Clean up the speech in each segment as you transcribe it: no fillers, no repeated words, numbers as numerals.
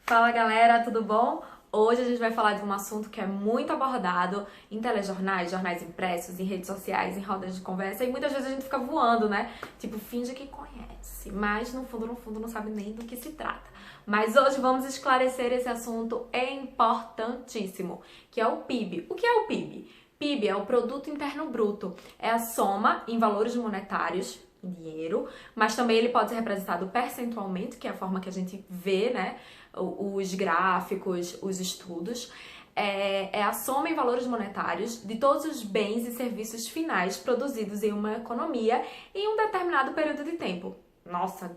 Fala galera, tudo bom? Hoje a gente vai falar de um assunto que é muito abordado em telejornais, jornais impressos, em redes sociais, em rodas de conversa e muitas vezes a gente fica voando, né? Tipo, finge que conhece, mas no fundo não sabe nem do que se trata. Mas hoje vamos esclarecer esse assunto importantíssimo, que é o PIB. O que é o PIB? PIB é o Produto Interno Bruto, é a soma em valores monetários, em dinheiro, mas também ele pode ser representado percentualmente, que é a forma que a gente vê, né, os gráficos, os estudos. É a soma em valores monetários de todos os bens e serviços finais produzidos em uma economia em um determinado período de tempo. Nossa,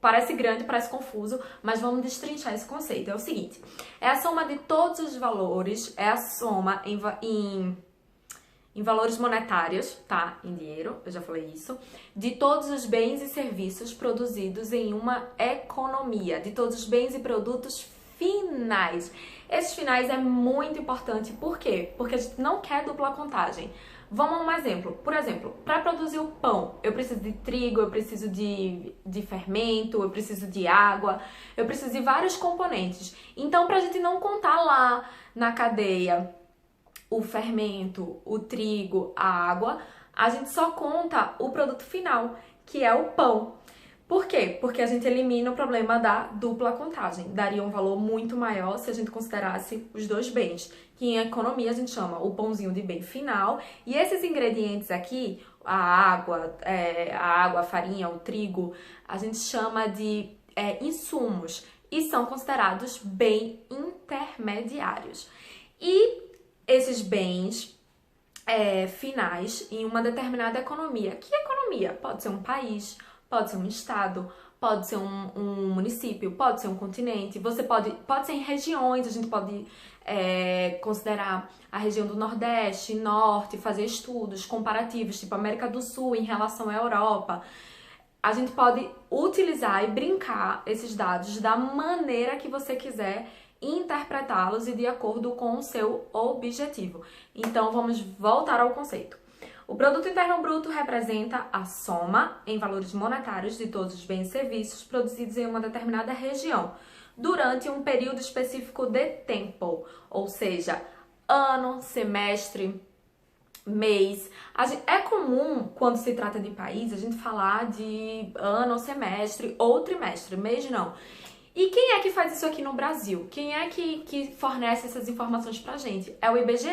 parece grande, parece confuso, mas vamos destrinchar esse conceito. É o seguinte, é a soma de todos os valores, é a soma em valores monetários, tá? Em dinheiro, eu já falei isso. De todos os bens e serviços produzidos em uma economia. De todos os bens e produtos finais. Esses finais é muito importante. Por quê? Porque a gente não quer dupla contagem. Vamos a um exemplo. Por exemplo, para produzir o pão, eu preciso de trigo, eu preciso de fermento, eu preciso de água, eu preciso de vários componentes. Então, para a gente não contar lá na cadeia o fermento, o trigo, a água, a gente só conta o produto final, que é o pão. Por quê? Porque a gente elimina o problema da dupla contagem. Daria um valor muito maior se a gente considerasse os dois bens, que em economia a gente chama o pãozinho de bem final. E esses ingredientes aqui, a água, a farinha, o trigo, a gente chama de insumos e são considerados bem intermediários. E esses bens finais em uma determinada economia. Que economia? Pode ser um país, pode ser um estado, pode ser um município, pode ser um continente, pode ser em regiões, a gente pode considerar a região do Nordeste, Norte, fazer estudos comparativos, tipo América do Sul em relação à Europa. A gente pode utilizar e brincar esses dados da maneira que você quiser interpretá-los e de acordo com o seu objetivo. Então, vamos voltar ao conceito. O Produto Interno Bruto representa a soma em valores monetários de todos os bens e serviços produzidos em uma determinada região, durante um período específico de tempo, ou seja, ano, semestre, mês. É comum, quando se trata de país, a gente falar de ano, semestre ou trimestre, mês não. E quem é que faz isso aqui no Brasil? Quem é que fornece essas informações pra gente? É o IBGE,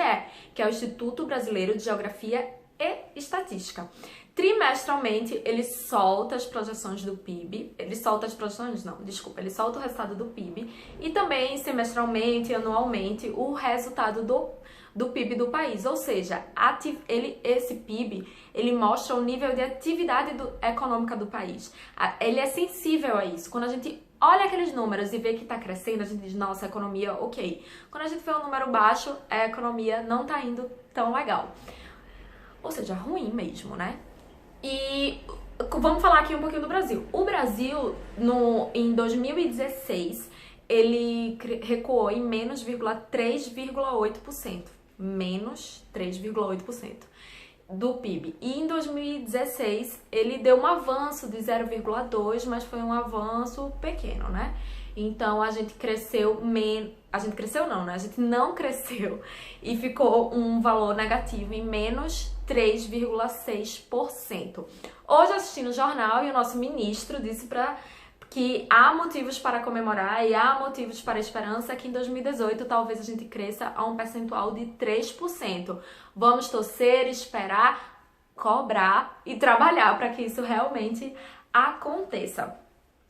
que é o Instituto Brasileiro de Geografia e Estatística. Trimestralmente, ele solta as projeções do PIB, ele solta o resultado do PIB e também semestralmente, anualmente, o resultado do PIB do país, ou seja, esse PIB, ele mostra o nível de atividade econômica do país. Ele é sensível a isso. Quando a gente olha aqueles números e vê que está crescendo, a gente diz, nossa, a economia, ok. Quando a gente vê um número baixo, a economia não está indo tão legal. Ou seja, ruim mesmo, né? E vamos falar aqui um pouquinho do Brasil. O Brasil, em 2016, ele recuou em menos 3,8%. Menos 3,8% do PIB. E em 2016, ele deu um avanço de 0,2%, mas foi um avanço pequeno, né? Então, a gente cresceu menos... A gente cresceu não, né? A gente não cresceu e ficou um valor negativo em menos 3,6%. Hoje, assistindo o jornal, e o nosso ministro disse que há motivos para comemorar e há motivos para esperança que em 2018 talvez a gente cresça a um percentual de 3%. Vamos torcer, esperar, cobrar e trabalhar para que isso realmente aconteça.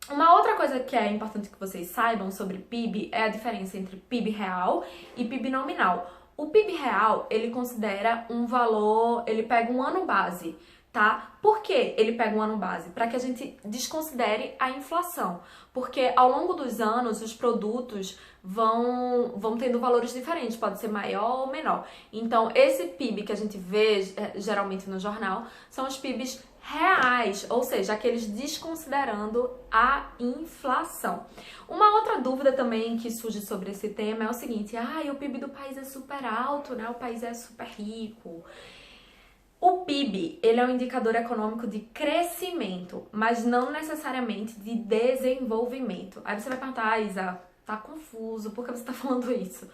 Uma outra coisa que é importante que vocês saibam sobre PIB é a diferença entre PIB real e PIB nominal. O PIB real, ele considera um valor, ele pega um ano base, tá? Por que ele pega um ano base? Para que a gente desconsidere a inflação. Porque ao longo dos anos, os produtos vão tendo valores diferentes, pode ser maior ou menor. Então, esse PIB que a gente vê geralmente no jornal são os PIBs reais, ou seja, aqueles desconsiderando a inflação. Uma outra dúvida também que surge sobre esse tema é o seguinte, o PIB do país é super alto, né? O país é super rico. O PIB, ele é um indicador econômico de crescimento, mas não necessariamente de desenvolvimento. Aí você vai perguntar, Isa, tá confuso, por que você tá falando isso?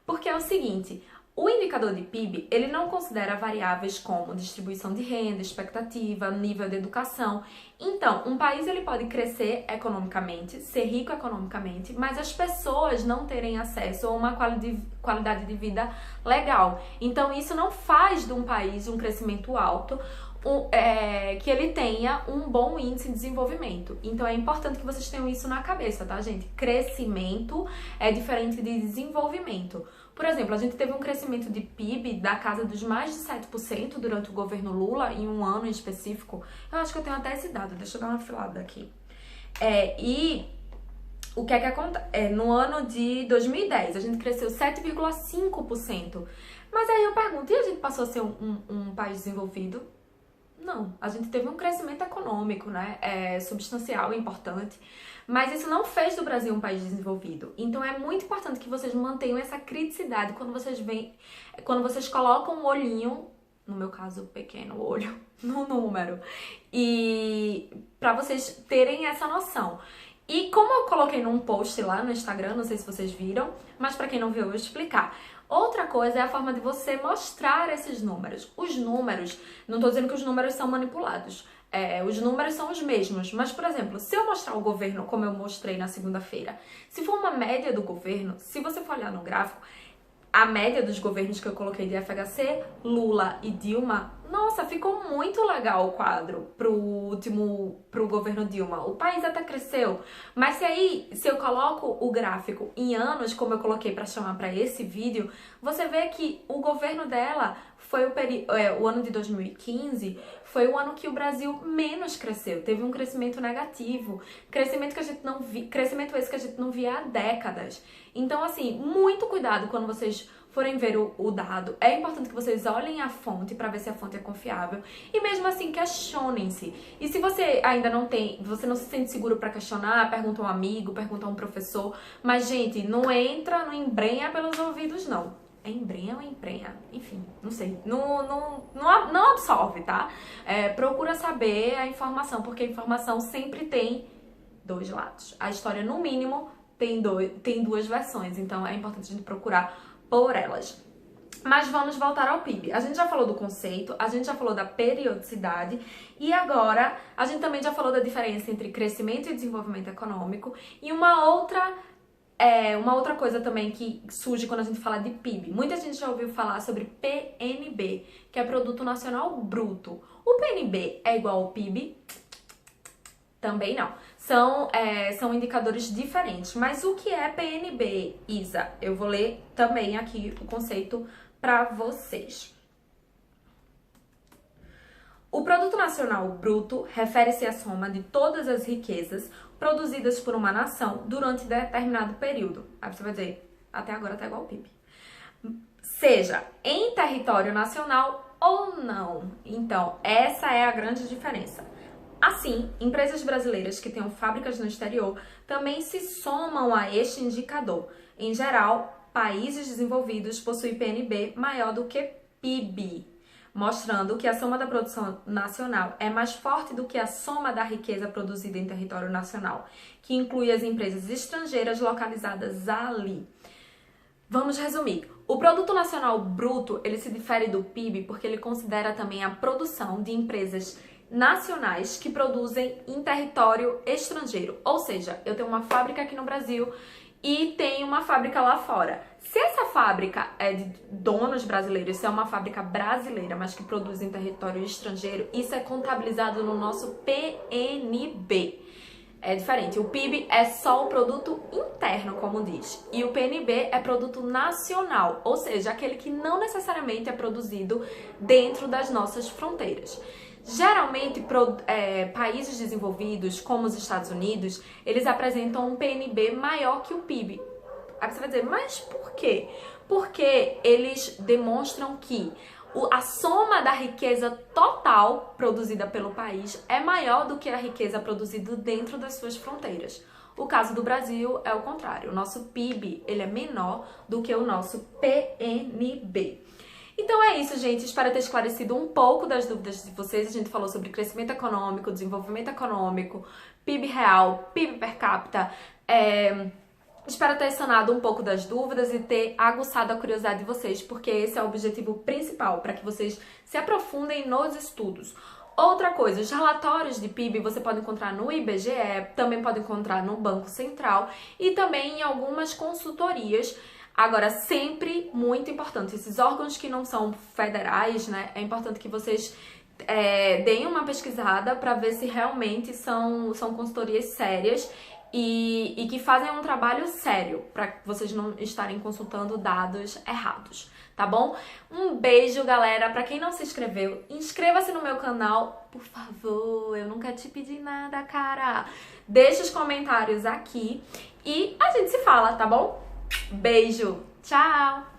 Porque é o seguinte, o indicador de PIB, ele não considera variáveis como distribuição de renda, expectativa, nível de educação. Então, um país ele pode crescer economicamente, ser rico economicamente, mas as pessoas não terem acesso a uma qualidade de vida legal. Então, isso não faz de um país um crescimento alto, que ele tenha um bom índice de desenvolvimento. Então é importante que vocês tenham isso na cabeça, tá, gente? Crescimento é diferente de desenvolvimento. Por exemplo, a gente teve um crescimento de PIB da casa dos mais de 7% durante o governo Lula, em um ano em específico. Eu acho que eu tenho até esse dado, deixa eu dar uma filada aqui. E o que é que acontece? No ano de 2010, a gente cresceu 7,5%. Mas aí eu pergunto, e a gente passou a ser um país desenvolvido? Não, a gente teve um crescimento econômico, né, substancial, importante, mas isso não fez do Brasil um país desenvolvido. Então é muito importante que vocês mantenham essa criticidade quando vocês colocam um olhinho, no meu caso, pequeno olho, no número, e para vocês terem essa noção. E como eu coloquei num post lá no Instagram, não sei se vocês viram, mas para quem não viu, eu vou explicar. Outra coisa é a forma de você mostrar esses números. Os números, não estou dizendo que os números são manipulados, os números são os mesmos, mas, por exemplo, se eu mostrar o governo como eu mostrei na segunda-feira, se for uma média do governo, se você for olhar no gráfico, a média dos governos que eu coloquei de FHC, Lula e Dilma, nossa, ficou muito legal o quadro pro governo Dilma. O país até cresceu, mas se eu coloco o gráfico em anos, como eu coloquei para chamar para esse vídeo, você vê que o governo dela foi o ano de 2015, foi o ano que o Brasil menos cresceu, teve um crescimento negativo, crescimento esse que a gente não via há décadas. Então, assim, muito cuidado quando vocês forem ver o dado. É importante que vocês olhem a fonte para ver se a fonte é confiável. E mesmo assim, questionem-se. E se você ainda você não se sente seguro para questionar, pergunta a um amigo, pergunta a um professor. Mas, gente, não embrenha pelos ouvidos, não. É embrenha ou emprenha? Enfim, não sei. Não absorve, tá? Procura saber a informação, porque a informação sempre tem dois lados. A história, no mínimo, tem duas versões, então é importante a gente procurar por elas. Mas vamos voltar ao PIB. A gente já falou do conceito, a gente já falou da periodicidade e agora a gente também já falou da diferença entre crescimento e desenvolvimento econômico e uma outra coisa também que surge quando a gente fala de PIB. Muita gente já ouviu falar sobre PNB, que é Produto Nacional Bruto. O PNB é igual ao PIB? Também não. São indicadores diferentes. Mas o que é PNB, Isa? Eu vou ler também aqui o conceito para vocês. O Produto Nacional Bruto refere-se à soma de todas as riquezas produzidas por uma nação durante determinado período. Aí você vai dizer, até agora tá igual ao PIB. Seja em território nacional ou não. Então, essa é a grande diferença. Assim, empresas brasileiras que tenham fábricas no exterior também se somam a este indicador. Em geral, países desenvolvidos possuem PNB maior do que PIB, mostrando que a soma da produção nacional é mais forte do que a soma da riqueza produzida em território nacional, que inclui as empresas estrangeiras localizadas ali. Vamos resumir. O Produto Nacional Bruto, ele se difere do PIB porque ele considera também a produção de empresas nacionais que produzem em território estrangeiro. Ou seja, eu tenho uma fábrica aqui no Brasil e tenho uma fábrica lá fora. Se essa fábrica é de donos brasileiros, se é uma fábrica brasileira, mas que produz em território estrangeiro, isso é contabilizado no nosso PNB. É diferente. O PIB é só o produto interno, como diz. E o PNB é produto nacional, ou seja, aquele que não necessariamente é produzido dentro das nossas fronteiras. Geralmente, países desenvolvidos, como os Estados Unidos, eles apresentam um PNB maior que o PIB. Aí você vai dizer, mas por quê? Porque eles demonstram que a soma da riqueza total produzida pelo país é maior do que a riqueza produzida dentro das suas fronteiras. O caso do Brasil é o contrário. O nosso PIB ele é menor do que o nosso PNB. Então é isso, gente. Espero ter esclarecido um pouco das dúvidas de vocês. A gente falou sobre crescimento econômico, desenvolvimento econômico, PIB real, PIB per capita, Espero ter sanado um pouco das dúvidas e ter aguçado a curiosidade de vocês, porque esse é o objetivo principal, para que vocês se aprofundem nos estudos. Outra coisa, os relatórios de PIB você pode encontrar no IBGE, também pode encontrar no Banco Central e também em algumas consultorias. Agora, sempre muito importante, esses órgãos que não são federais, né, é importante que vocês deem uma pesquisada para ver se realmente são consultorias sérias e que fazem um trabalho sério, para vocês não estarem consultando dados errados, tá bom? Um beijo, galera. Para quem não se inscreveu, inscreva-se no meu canal, por favor. Eu nunca te pedi nada, cara. Deixa os comentários aqui e a gente se fala, tá bom? Beijo. Tchau.